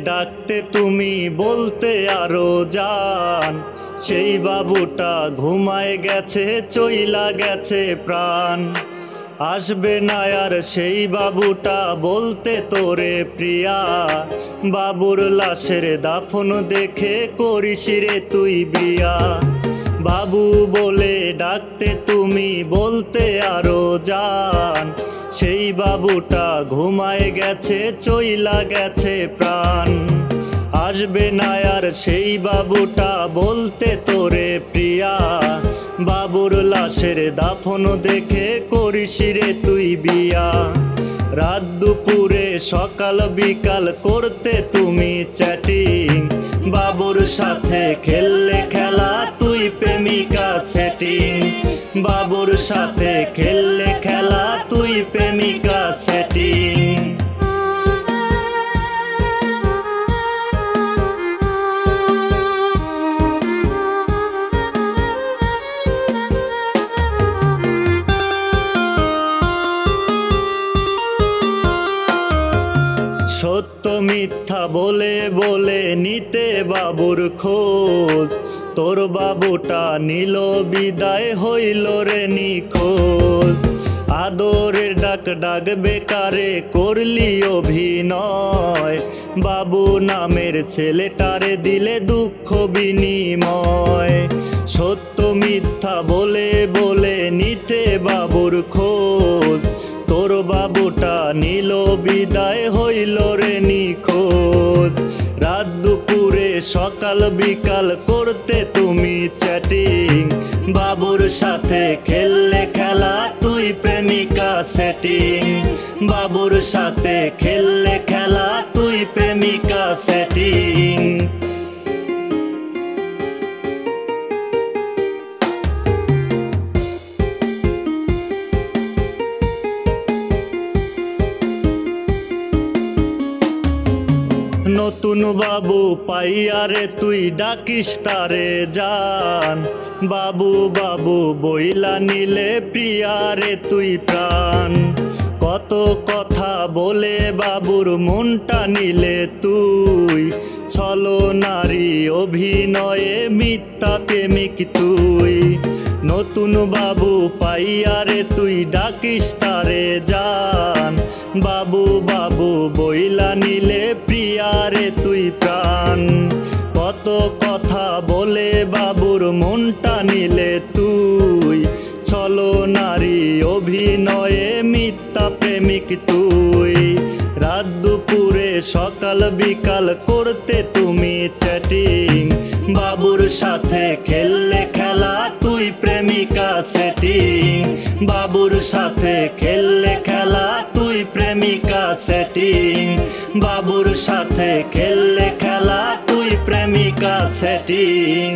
ডাকতে তুমি বলতে আরো জান, সেই বাবুটা ঘুমায় গেছে চইলা গেছে প্রাণ। আসবে না আর সেই বাবুটা বলতে তোরে প্রিয়া, বাবুর লাশের দাফন দেখে করিস রে তুই বিয়া। বাবু বলে ডাকতে তুমি বলতে আরো জান, সেই বাবুটা ঘুমায় গেছে চইলা গেছে প্রাণ। আসবে না আর সেই বাবুটা বলতে তোরে প্রিয়া, বাবুর লাশের দাফন দেখে করিস রে তুই বিয়া। রাত দুপুরে সকাল বিকাল করতে তুমি চ্যাটিং, বাবুর সাথে খেললে খেলা তুই প্রেমিকা সেটিং। বাবুর সাথে খেললে খেলা তুই প্রেমিকা সেটিং। সত্য মিথ্যা বলে বলে নিতে বাবুর খোঁজ, তোর বাবুটা নিল বিদায় হইল রে নিখোঁজ। আদরের ডাক ডাক বেকারে করলি অভিনয়, বাবু নামের ছেলেটারে দিলে দুঃখ বিনিময়। সত্য মিথ্যা বলে বলে নিতে বাবুর খোঁজ, তোর বাবুটা নিল বিদায় হইল রে নিখোঁজ। রাত দুপুরে সকাল বিকাল করতে তুমি চ্যাটিং, বাবুর সাথে খেললে খেলা তুই প্রেমিকা সেটিং। বাবুর সাথে খেললে খেলা তুই প্রেমিকা সেটিং। নতুন বাবু পাইয়ারে তুই ডাকিস তারে জান, বাবু বাবু বইলা নিলে প্রিয়ারে তুই প্রাণ। কত কথা বলে বাবুর মনটা নিলে তুই, ছলো নারী অভিনয়ে মিথ্যা প্রেমিক তুই। নতুন বাবু পাইয়ারে তুই ডাকিস তারে জান, বাবু বাবু বইলা নিলে প্রিয়ারে তুই প্রাণ। কত কথা বলে বাবুর মনটা নিলে তুই, ছলো নারী অভিনয়ে মিথ্যা প্রেমিক তুই। রাত দুপুরে সকাল বিকাল করতে তুমি চ্যাটিং, বাবুর সাথে খেললে খেলা তুই প্রেমিকা সেটিং। বাবুর সাথে খেললে খেলা তুই প্রেমিকা সেটিং। বাবুর সাথে খেললে খেলা তুই প্রেমিকা সেটিং।